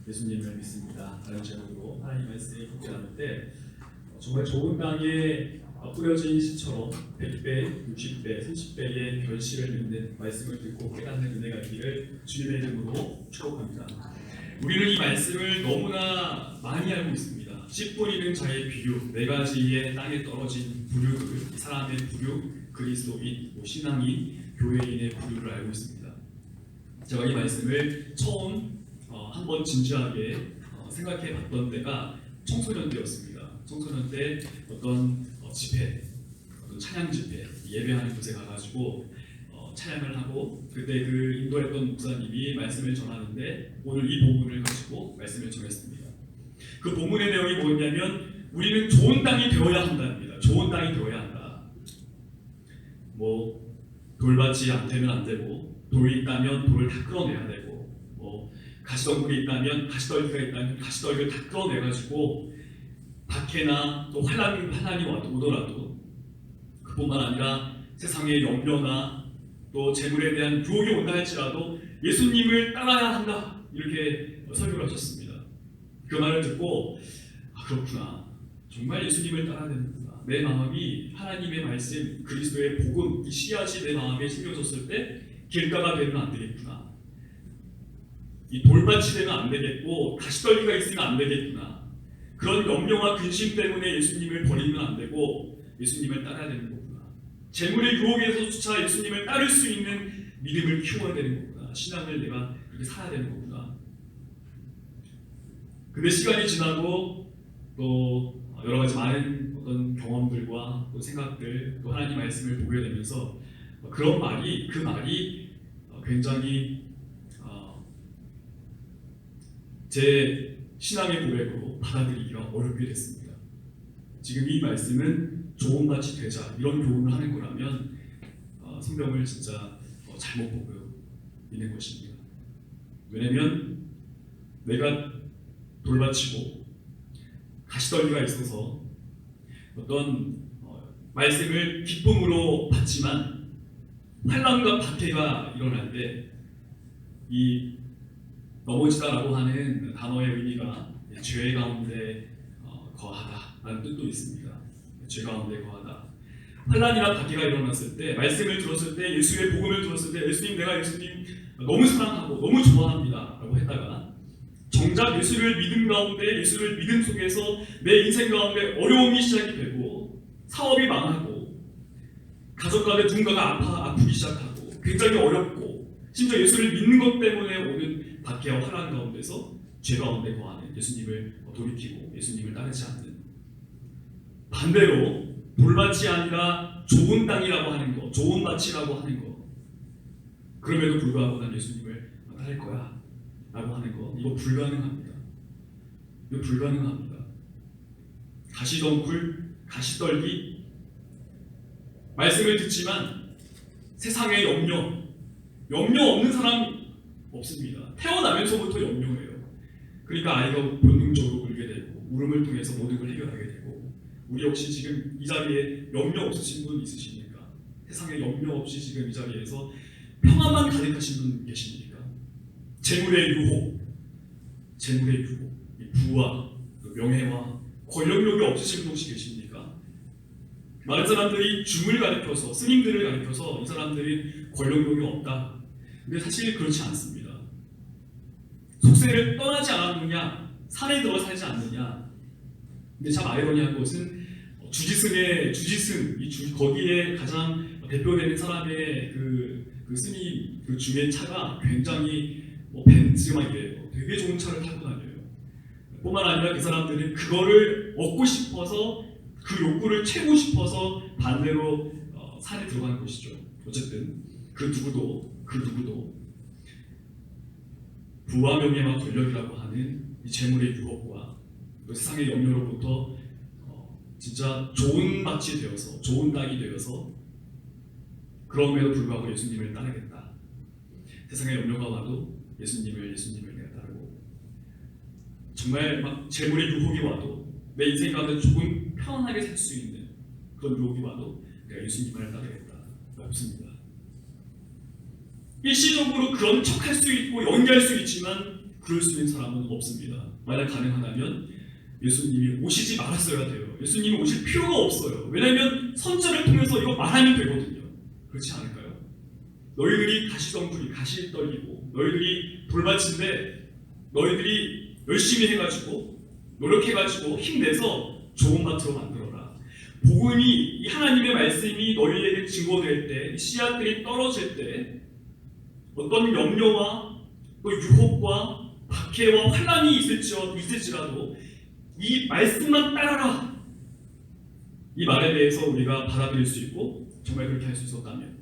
예수님을 믿습니다. 라는 제목으로 하나님 말씀을 함께 나눌 때 정말 좋은 땅에 뿌려진 씨처럼 100배, 60배, 30배의 결실을 맺는 말씀을 듣고 깨닫는 은혜가 있기를 주님의 이름으로 축복합니다. 우리는 이 말씀을 너무나 많이 알고 있습니다. 씨 뿌리는 자의 비유, 네 가지의 땅에 떨어진 부류들, 사람의 부류, 그리스도인, 신앙인, 교회인의 부류를 알고 있습니다. 제가 이 말씀을 처음 한번 진지하게 생각해 봤던 때가 청소년 때였습니다. 청소년 때 어떤 집회, 어떤 찬양 집회, 예배하는 곳에 가가지고 찬양을 하고 그때 그 인도했던 목사님이 말씀을 전하는데 오늘 이 본문을 가지고 말씀을 전했습니다. 그 본문의 내용이 뭐냐면 우리는 좋은 땅이 되어야 한답니다. 좋은 땅이 되어야 한다. 뭐 돌밭이 안 되면 안 되고 돌이 있다면 돌을 다 끌어내야 되고 뭐 가시덤불이 있다면 가시떨기를 다 끌어내가지고 박해나 또 환난이 오더라도 그뿐만 아니라 세상의 염려나 또 재물에 대한 유혹이 온다 할지라도 예수님을 따라야 한다 이렇게 설교를 하셨습니다. 그 말을 듣고 그렇구나, 정말 예수님을 따라야 되는구나. 내 마음이 하나님의 말씀 그리스도의 복음 이 씨앗이 내 마음에 심겨졌을 때 길가가 되면 안 되겠구나, 이 돌밭이 되면 안 되겠고 가시떨기가 있으면 안 되겠구나, 그런 염려와 근심 때문에 예수님을 버리면 안 되고 예수님을 따라야 되는 거구나, 재물의 유혹에서조차 예수님을 따를 수 있는 믿음을 키워야 되는 거구나, 신앙을 내가 그렇게 살아야 되는 거구나. 근데 시간이 지나고 또 여러 가지 많은 어떤 경험들과 또 생각들 또 하나님 말씀을 보게 되면서 그 말이 굉장히 제 신앙의 고백으로 받아들이기가 어렵게 됐습니다. 지금 이 말씀은 좋은 밭이 되자 이런 교훈을 하는 거라면 성경을 진짜 잘못 보고 있는 것입니다. 왜냐면 내가 돌밭이고 가시떨기가 있어서 어떤 말씀을 기쁨으로 받지만 환난과 박해가 일어날 때 이 넘어지다라고 하는 단어의 의미가 죄 가운데 거하다라는 뜻도 있습니다. 죄 가운데 거하다. 환난이나 박해가 일어났을 때, 말씀을 들었을 때, 예수의 복음을 들었을 때 예수님, 내가 예수님 너무 사랑하고 너무 좋아합니다 라고 했다가 정작 예수를 믿음 가운데, 예수를 믿음 속에서 내 인생 가운데 어려움이 시작이 되고 사업이 망하고 가족 간에 누군가가 아프기 시작하고 굉장히 어렵고 심지어 예수를 믿는 것 때문에 오는 박해와 환난 가운데서 죄 가운데 거하는 예수님을 돌이키고 예수님을 따르지 않는, 반대로 돌밭이 아니라 좋은 땅이라고 하는 거, 좋은 밭이라고 하는 거, 그럼에도 불구하고 난 예수님을 따를 거야 라고 하는 거, 이거 불가능합니다. 이거 불가능합니다. 가시덤불, 가시떨기, 말씀을 듣지만 세상의 염려 없는 사람 없습니다. 태어나면서부터 염려해요. 그러니까 아이가 본능적으로 울게 되고 울음을 통해서 모든 걸 해결하게 되고, 우리 혹시 지금 이 자리에 염려 없으신 분 있으십니까? 세상에 염려 없이 지금 이 자리에서 평안만 가득하신 분 계십니까? 재물의 유혹, 부와 명예와 권력욕이 없으신 분 혹시 계십니까? 많은 사람들이 줌을 가리켜서, 스님들을 가리켜서 이 사람들이 권력욕이 없다. 근데 사실 그렇지 않습니다. 속세를 떠나지 않았느냐, 산에 들어 살지 않느냐. 근데 참 아이러니한 것은 주지승, 거기에 가장 대표되는 사람의 그 스님 그 중의 차가 굉장히 벤츠만 이래요. 되게 좋은 차를 타고 다녀요. 뿐만 아니라 그 사람들은 그거를 얻고 싶어서, 그 욕구를 채우고 싶어서 반대로 산에 들어가는 것이죠. 어쨌든 그 누구도 부와 명예와 권력이라고 하는 이 재물의 유혹과 또 세상의 염려로부터 진짜 좋은 밭이 되어서, 좋은 땅이 되어서 그럼에도 불구하고 예수님을 따르겠다. 세상의 염려가 와도 예수님을 내가 따르고, 정말 막 재물의 유혹이 와도 내 인생 가운데 조금 편안하게 살 수 있는 그런 유혹이 와도 내가 예수님을 따르겠다. 없습니다. 일시적으로 그런 척할 수 있고 연기할 수 있지만 그럴 수 있는 사람은 없습니다. 만약 가능하다면 예수님이 오시지 말았어야 돼요. 예수님이 오실 필요가 없어요. 왜냐하면 선지자를 통해서 이거 말하면 되거든요. 그렇지 않을까요? 너희들이 가시덤불이 가시 떨리고 너희들이 돌밭인데 너희들이 열심히 해가지고 노력해가지고 힘내서 좋은 밭으로 만들어라. 복음이 이 하나님의 말씀이 너희에게 증거될 때, 씨앗들이 떨어질 때 어떤 염려와 또 유혹과 박해와 환난이 있을지라도 이 말씀만 따라라. 이 말에 대해서 우리가 받아들일 수 있고 정말 그렇게 할 수 있었다면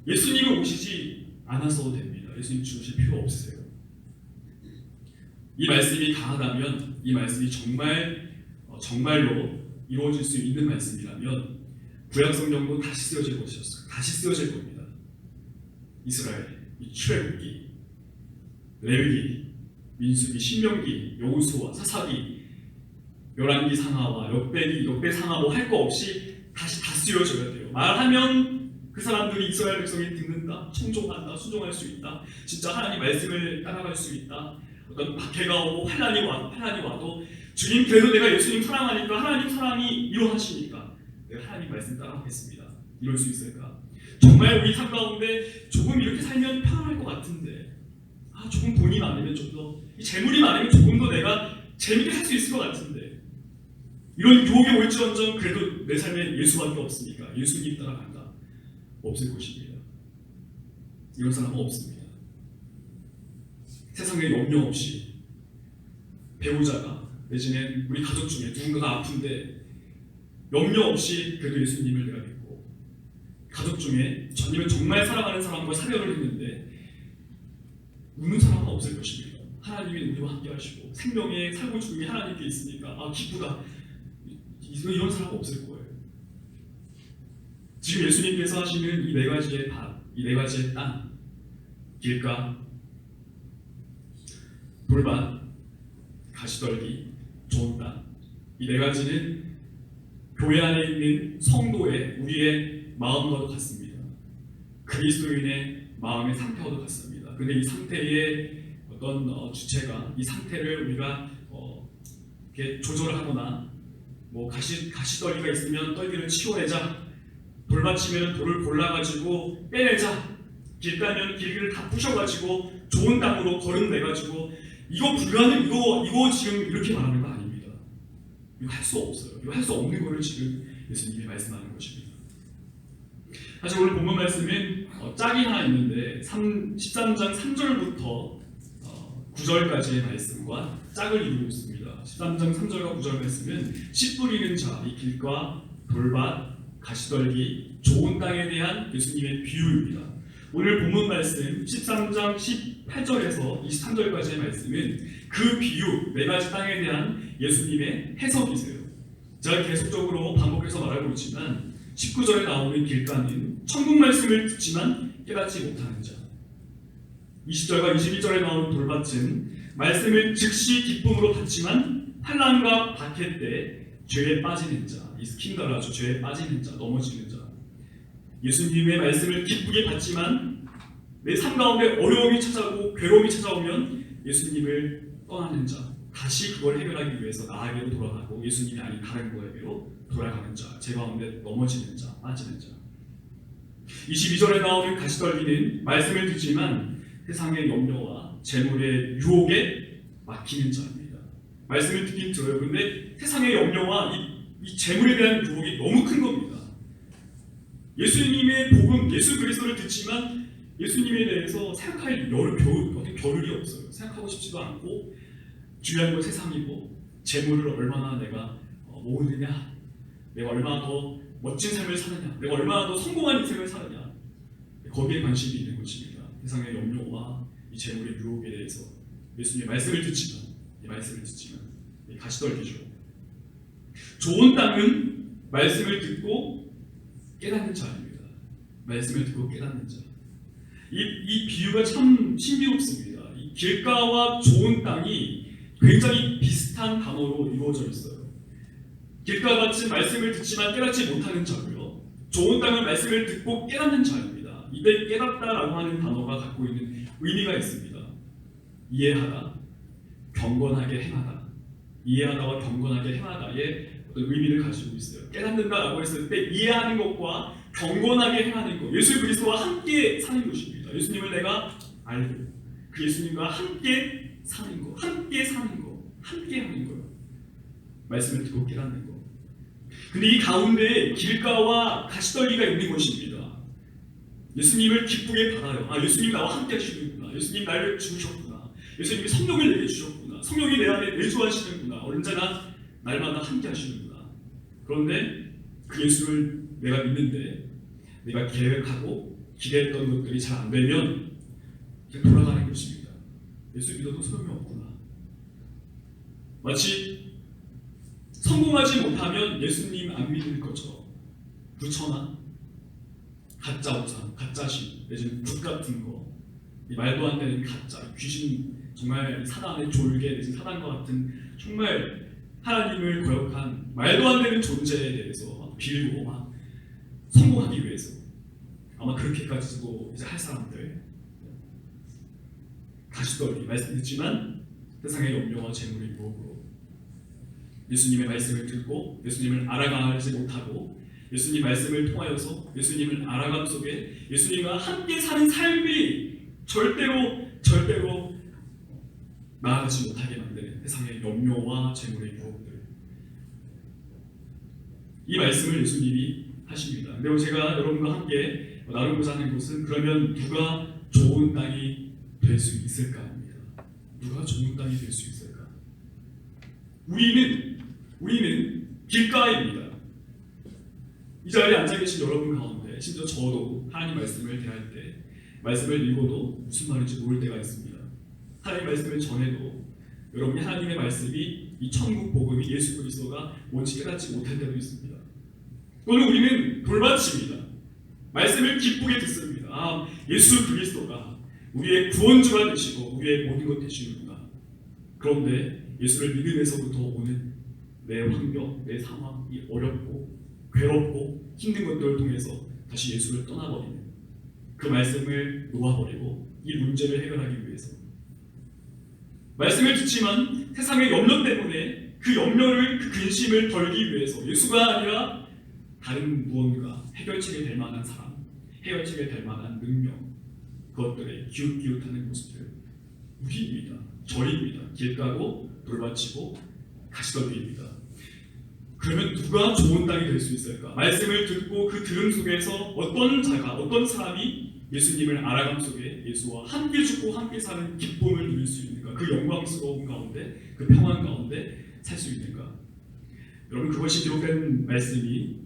예수님이 오시지 않아서도 됩니다. 예수님 죽으실 필요 없으세요. 이 말씀이 강하다면, 이 말씀이 정말로 이루어질 수 있는 말씀이라면 구약 성경도 다시 쓰여질 것이었어요. 다시 쓰여질 겁니다. 이스라엘, 이 출애굽기, 레위기, 민수기, 신명기, 여호수아, 사사기, 열왕기 상하와 역대 상하 뭐 할 거 없이 다시 다 쓰여져야 돼요. 말하면 그 사람들이 이스라엘 백성이 듣는다, 청종한다, 순종할 수 있다. 진짜 하나님 말씀을 따라갈 수 있다. 어떤 박해가 오고 환난이 와도 주님 그래도 내가 예수님 사랑하니까 하나님 사랑이 이루어지니까 내가 하나님 말씀 따라하겠습니다. 이럴 수 있을까? 정말 우리 삶 가운데 조금 이렇게 살면 편안할 것 같은데 조금 돈이 많으면 좀 더 재물이 많으면 조금 더 내가 재밌게 살 수 있을 것 같은데 이런 유혹이 올지언정 그래도 내 삶에 예수밖에 없으니까 예수님 따라간다. 없을 것입니다. 이런 사람은 없습니다. 세상에 염려 없이 배우자가 내지는 우리 가족 중에 누군가가 아픈데 염려 없이 그래도 예수님을 내가 믿고 가족 중에 주님을 정말 사랑하는 사람과 사별을 했는데 웃는 사람은 없을 것입니다. 하나님이 우리와 함께 하시고 생명의 살고 죽음이 하나님께 있으니까 기쁘다. 이런 사람은 없을 거예요. 지금 예수님께서 하시는 이 네 가지의 밭, 이 네 가지의 땅, 길가, 돌밭, 가시떨기, 좋은 땅, 이 네 가지는 교회 안에 있는 성도의 우리의 마음과도 같습니다. 그리스도인의 마음의 상태와도 같습니다. 그런데 이 상태의 어떤 주체가 이 상태를 우리가 이렇게 조절을 하거나 뭐 가시떨기가 있으면 떨기를 치워내자, 돌밭이면 돌을 골라가지고 빼내자, 길가면 길기를 다 부셔가지고 좋은 땅으로 거름내가지고 이거 불가능, 이거 지금 이렇게 말하는 거 아닙니다. 이거 할 수 없어요. 이거 할 수 없는 거를 지금 예수님이 말씀하는 것입니다. 사실 오늘 본문 말씀은 짝이 하나 있는데 13장 3절부터 9절까지의 말씀과 짝을 이루고 있습니다. 13장 3절과 9절 말씀은 씨 뿌리는 자, 이 길과 돌밭, 가시떨기, 좋은 땅에 대한 예수님의 비유입니다. 오늘 본문 말씀 13장 18절에서 23절까지의 말씀은 그 비유, 네 가지 땅에 대한 예수님의 해석이세요. 제가 계속적으로 반복해서 말하고 있지만 19절에 나오는 길가는 천국 말씀을 듣지만 깨닫지 못하는 자, 20절과 21절에 나오는 돌밭은 말씀을 즉시 기쁨으로 받지만 환난과 박해 때 죄에 빠지는 자, 이 스킨달라죠. 죄에 빠지는 자, 넘어지는 자. 예수님의 말씀을 기쁘게 받지만 내 삶 가운데 어려움이 찾아오고 괴로움이 찾아오면 예수님을 떠나는 자, 다시 그걸 해결하기 위해서 나에게로 돌아가고 예수님이 아닌 다른 거에게로 돌아가는 자, 제 가운데 넘어지는 자, 빠지는 자. 22절에 나오는 가시떨기는 말씀을 듣지만 세상의 염려와 재물의 유혹에 막히는 자입니다. 말씀을 듣긴 들어요. 그런데 세상의 염려와 이 재물에 대한 유혹이 너무 큰 겁니다. 예수님의 복음, 예수 그리스도를 듣지만 예수님에 대해서 생각할 겨를이 없어요. 생각하고 싶지도 않고 중요한 건 세상이고 재물을 얼마나 내가 모으느냐, 내가 얼마나 더 멋진 삶을 사느냐, 내가 얼마나 더 성공한 인생을 사느냐, 거기에 관심이 있는 것입니다. 세상의 염려와 이 재물의 유혹에 대해서 예수님의 말씀을 듣지만 가시떨기죠. 좋은 땅은 말씀을 듣고 깨닫는 자입니다. 말씀을 듣고 깨닫는 자. 이 비유가 참 신비롭습니다. 이 길가와 좋은 땅이 굉장히 비슷한 단어로 이루어져 있어요. 길가같이 말씀을 듣지만 깨닫지 못하는 자고요. 좋은 땅은 말씀을 듣고 깨닫는 자입니다. 이때 깨닫다라고 하는 단어가 갖고 있는 의미가 있습니다. 이해하다, 경건하게 행하다. 이해하다와 경건하게 행하다의 어떤 의미를 가지고 있어요. 깨닫는다라고 했을 때 이해하는 것과 경건하게 행하는 것, 예수 그리스도와 함께 사는 것입니다. 예수님을 내가 알고 그 예수님과 함께 사는 것, 함께 사는 것, 함께 하는 것. 말씀을 듣고 깨닫는 것. 근데 이 가운데 길가와 가시떨기가 있는 것입니다. 예수님을 기쁘게 받아요. 아, 예수님 나와 함께 하시는구나. 예수님 나를 주셨구나. 예수님이 성령을 내게 주셨구나. 성령이 내 안에 내주하시는구나. 언제나 날마다 함께 하시는구나. 그런데 그 예수를 내가 믿는데 내가 계획하고 기대했던 것들이 잘 안 되면 돌아가는 것입니다. 예수 믿어도 소용이 없구나. 마치 성공하지 못하면 예수님 안 믿는 것처럼 부처나 가짜 우상, 가짜 신, 내지는 붓 같은 거, 이 말도 안 되는 가짜, 귀신, 정말 사단의 졸개, 내지는 사단과 같은 정말 하나님을 거역한 말도 안 되는 존재에 대해서 막 빌고 막 성공하기 위해서 아마 그렇게까지도 이제 할 사람들 가시떨기 말씀드렸지만 세상의 염려와 재물의 유혹으로 예수님의 말씀을 듣고 예수님을 알아가지 못하고 예수님 말씀을 통하여서 예수님을 알아감 속에 예수님과 함께 사는 삶이 절대로 나아가지 못하게 만드는 세상의 염려와 재물의 유혹들. 이 말씀을 예수님이 하십니다. 그리고 제가 여러분과 함께 나누고자 하는 것은 그러면 누가 좋은 땅이 될 수 있을까 합니다. 누가 좋은 땅이 될 수 있을까? 우리는 길가입니다. 이 자리에 앉아 계신 여러분 가운데 심지어 저도 하나님 말씀을 대할 때 말씀을 읽어도 무슨 말인지 모를 때가 있습니다. 하나님 말씀을 전해도 여러분이 하나님의 말씀이 이 천국 복음이 예수 그리스도가 뭔지 깨닫지 못할 때도 있습니다. 또는 우리는 돌밭입니다. 말씀을 기쁘게 듣습니다. 아, 예수 그리스도가 우리의 구원주가 되시고 우리의 모든 것 되시는구나. 그런데 예수를 믿음에서부터 오는 내 환경, 내 상황이 어렵고 괴롭고 힘든 것들을 통해서 다시 예수를 떠나버리는 그 말씀을 놓아버리고 이 문제를 해결하기 위해서 말씀을 듣지만 세상의 염려 때문에 그 염려를, 그 근심을 덜기 위해서 예수가 아니라 다른 무언가 해결책이 될 만한 사람, 해결책이 될 만한 능력, 그것들에 기웃기웃하는 모습들 우리입니다. 저희입니다. 길가고 돌밭이고 가시떨기입니다. 그러면 누가 좋은 땅이 될 수 있을까? 말씀을 듣고 그 들음 속에서 어떤 자가, 어떤 사람이 예수님을 알아감 속에 예수와 함께 죽고 함께 사는 기쁨을 누릴 수 있는가? 그 영광스러운 가운데, 그 평안 가운데 살 수 있는가? 여러분, 그것이 기록된 말씀이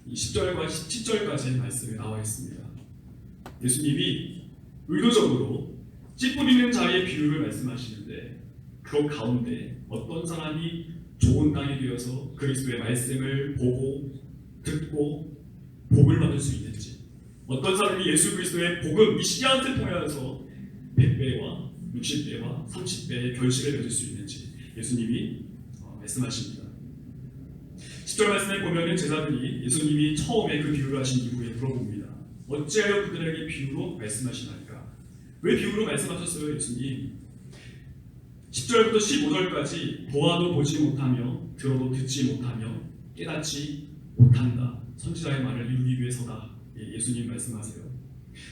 10절과 17절까지의 말씀에 나와 있습니다. 예수님이 의도적으로 씨 뿌리는 자의 비유를 말씀하시는데 그 가운데 어떤 사람이 좋은 땅이 되어서 그리스도의 말씀을 보고 듣고 복을 받을 수 있는지, 어떤 사람이 예수 그리스도의 복음 이 씨앗을 통해서 100배와 60배와 30배의 결실을 맺을 수 있는지 예수님이 말씀하십니다. 10절 말씀에 보면 제자들이 예수님이 처음에 그 비유를 하신 이후에 물어봅니다. 어찌하여 그들에게 비유로 말씀하시나이까? 왜 비유로 말씀하셨어요, 예수님? 10절부터 15절까지 보아도 보지 못하며 들어도 듣지 못하며 깨닫지 못한다. 선지자의 말을 이루기 위해서다. 예수님 말씀하세요.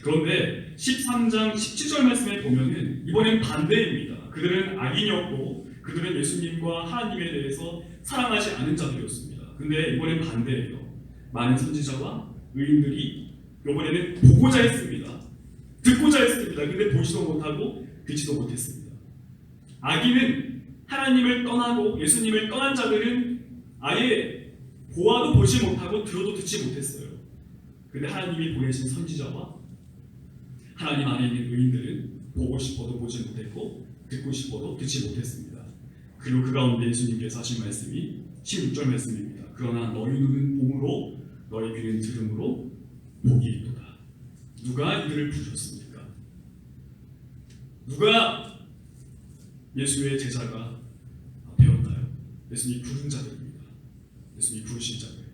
그런데 13장 17절 말씀에 보면은 이번엔 반대입니다. 그들은 악인이었고 그들은 예수님과 하나님에 대해서 사랑하지 않은 자들이었습니다. 근데 이번엔 반대예요. 많은 선지자와 의인들이 이번에는 보고자 했습니다. 듣고자 했습니다. 근데 보지도 못하고 듣지도 못했습니다. 악인은 하나님을 떠나고 예수님을 떠난 자들은 아예 보아도 보지 못하고 들어도 듣지 못했어요. 근데 하나님이 보내신 선지자와 하나님 안에 있는 의인들은 보고 싶어도 보지 못했고 듣고 싶어도 듣지 못했습니다. 그리고 그 가운데 예수님께서 하신 말씀이 16절 말씀입니다. 그러나 너희 눈은 봄으로 너희 귀는 들음으로 복이 있도다. 누가 이들을 부르셨습니까? 누가 예수의 제자가 되었나요? 예수님이 부른 자들입니다. 예수님이 부르신 자들.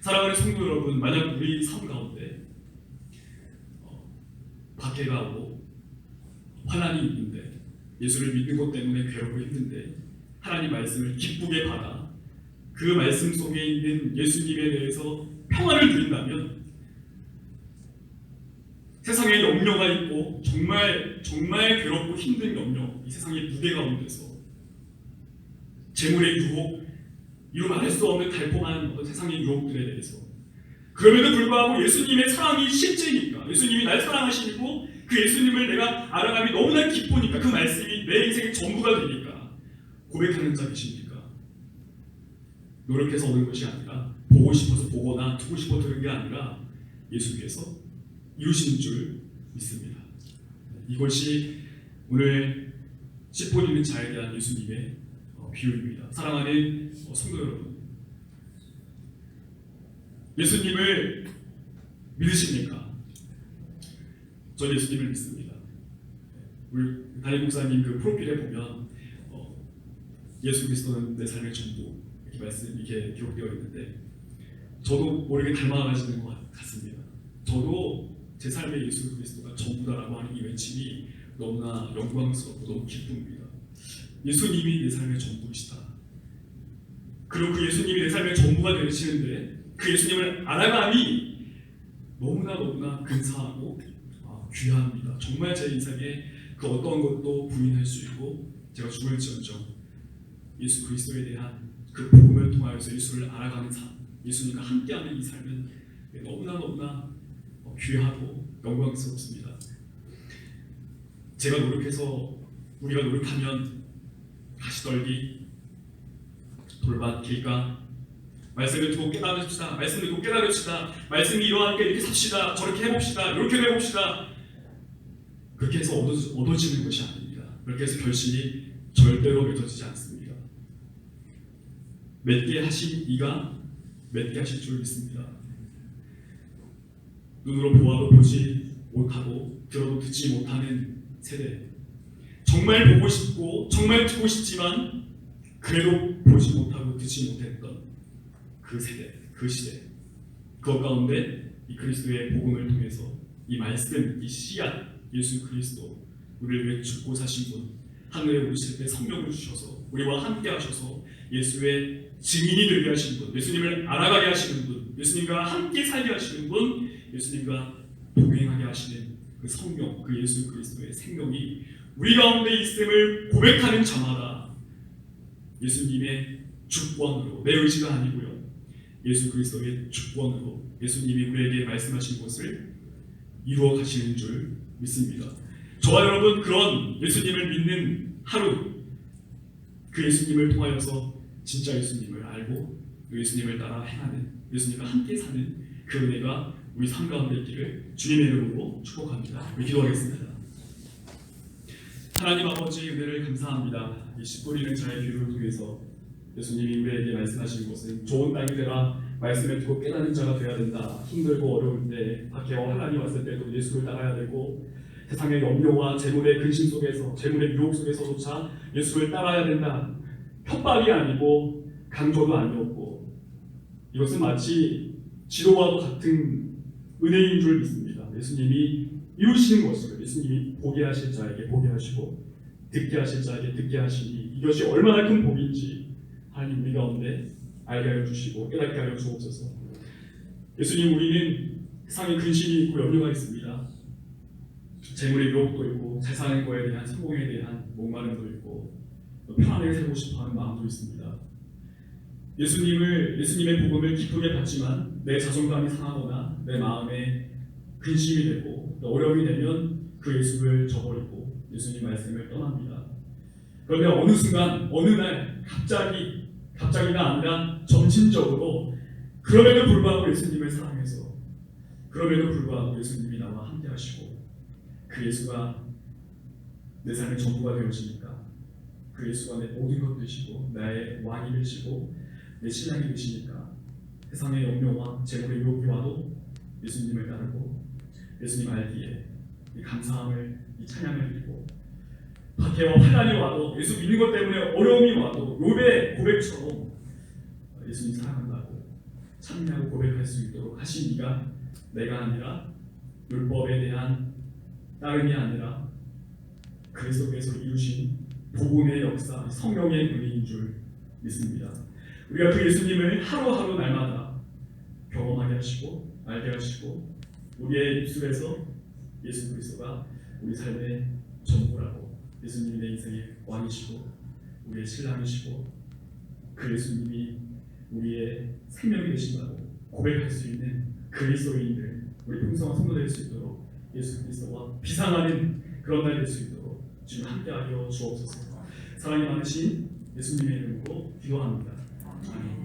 사랑하는 성도 여러분, 만약 우리 삶 가운데 박해가 오고 환난이 있는데 예수를 믿는 것 때문에 괴롭고 힘든데 하나님 말씀을 기쁘게 받아 그 말씀 속에 있는 예수님에 대해서 평안을 누린다면 세상에 염려가 있고 정말 괴롭고 힘든 염려, 이 세상의 무게 가운데서 재물의 유혹, 이루 말할 수 없는 달콤한 어떤 세상의 유혹들에 대해서 그럼에도 불구하고 예수님의 사랑이 실제니까, 예수님이 날 사랑하시고 그 예수님을 내가 알아감이 너무나 기쁘니까, 그 말씀이 내 인생의 전부가 되니까 고백하는 자 계십니까? 노력해서 얻는 것이 아니라 보고 싶어서 보거나 듣고 싶어 들은 게 아니라 예수께서 이루신 줄 믿습니다. 이것이 오늘 씹고 있는 자에 대한 예수님의 비유입니다. 사랑하는 성도 여러분, 예수님을 믿으십니까? 저는 예수님을 믿습니다. 우리 담임 목사님 그 프로필에 보면 예수 그리스도는 내 삶의 전부 이렇게 기록되어 있는데 저도 모르게 닮아가시는 것 같습니다. 저도 제 삶의 예수 그리스도가 전부다라고 하는 이 외침이 너무나 영광스럽고 너무 기쁩니다. 예수님이 내 삶의 전부이시다. 그리고 그 예수님이 내 삶의 전부가 되시는데 그 예수님을 알아감이 너무나 근사하고 귀합니다. 정말 제 인생에 그 어떤 것도 부인할 수 있고 제가 죽을지언정 예수 그리스도에 대한 그 복음을 통하여서 예수를 알아가는 삶, 예수님과 함께하는 이 삶은 너무나 귀하고 영광스럽습니다. 제가 노력해서 우리가 노력하면 가시떨기, 돌밭, 길가 말씀을 듣고 깨달읍시다. 말씀을 듣고 깨달읍시다. 말씀이 이러하니까 이렇게 삽시다. 저렇게 해봅시다. 이렇게 해봅시다. 그렇게 해서 얻어지는 것이 아닙니다. 그렇게 해서 결실이 절대로 맺어지지 않습니다. 맺게 하신 이가 맺게 하실 줄 믿습니다. 눈으로 보아도 보지 못하고 들어도 듣지 못하는 세대, 정말 보고 싶고 정말 듣고 싶지만 그래도 보지 못하고 듣지 못했던 그 세대, 그 시대, 그것 가운데 이 그리스도의 복음을 통해서 이 말씀, 이 씨앗, 예수 그리스도, 우리를 위해 죽고 사신 분, 하늘에 오르실 때 성령을 주셔서 우리와 함께 하셔서 예수의 증인이 되게 하시는 분, 예수님을 알아가게 하시는 분, 예수님과 함께 살게 하시는 분, 예수님과 동행하게 하시는 그 성령, 그 예수 그리스도의 생명이 우리 가운데 있음을 고백하는 자마다 예수님의 주권으로, 내 의지가 아니고요, 예수 그리스도의 주권으로 예수님이 우리에게 말씀하신 것을 이루어 가시는 줄 믿습니다. 저와 여러분, 그런 예수님을 믿는 하루, 그 예수님을 통하여서 진짜 예수님을 알고 그 예수님을 따라 행하는, 예수님과 함께 사는 그 은혜가 우리 삶 가운데 있기를 주님의 이름으로 축복합니다. 우리 기도하겠습니다. 하나님 아버지, 은혜를 감사합니다. 이 씨 뿌리는 자의 비유를 통해서 예수님이 우리에게 말씀하신 것은 좋은 땅이 되라, 말씀을 듣고 깨닫는 자가 되어야 된다. 힘들고 어려울 때, 밖에 환난이 왔을 때도 예수를 따라야 되고, 세상의 염려와 재물의 근심 속에서, 재물의 유혹 속에서조차 예수를 따라야 된다. 협박이 아니고 강조도 아니었고, 이것은 마치 지도와도 같은 은혜인 줄 믿습니다. 예수님이 이루시는 것을 예수님이 보게 하실 자에게 보게 하시고 듣게 하실 자에게 듣게 하시니 이것이 얼마나 큰 복인지 하나님 우리 가운데 알게 하여 주시고 깨닫게 하여 주옵소서. 예수님, 우리는 세상에 근심이 있고 염려가 있습니다. 재물의 유혹도 있고 세상의 거에 대한 성공에 대한 목마름도 있고 편안하게 살고 싶어하는 마음도 있습니다. 예수님의 복음을 기쁘게 받지만 내 자존감이 상하거나 내 마음에 근심이 되고 어려움이 되면 그 예수를 저버리고 예수님 말씀을 떠납니다. 그런데 어느 순간 어느 날 갑자기가 아니라 점진적으로 그럼에도 불구하고 예수님을 사랑해서 그럼에도 불구하고 예수님이 나와 함께 하시고 그 예수가 내 삶의 전부가 되어지니까 그 예수가 내 모든 것 되시고 나의 왕이 되시고 내 신앙이 되시니까 세상의 염려와 재물의 유혹이 와도 예수님을 따르고 예수님 알기에 이 감사함을, 이 찬양을 드리고 박해와 환난이 와도 예수 믿는 것 때문에 어려움이 와도 욥의 고백처럼 예수님 사랑한다고 찬양하고 고백할 수 있도록 하신 이가 내가 아니라 율법에 대한 따름이 아니라 그리스도께서 이루신 복음의 역사, 성령의 은혜인 줄 믿습니다. 우리가 그 예수님을 하루하루 날마다 경험하게 하시고 알게 하시고 우리의 입술에서 예수 그리스도가 우리 삶의 전부라고, 예수님이 내 인생의 왕이시고 우리의 신랑이시고 그 예수님이 우리의 생명이 되신다고 고백할 수 있는 그리스도인들, 우리 풍성한 성도 될 수 있도록 예수 그리스도와 비상하는 그런 날 될 수 있도록 주님 함께하여 주옵소서. 사랑이 많으신 예수님의 이름으로 기도합니다. 아멘.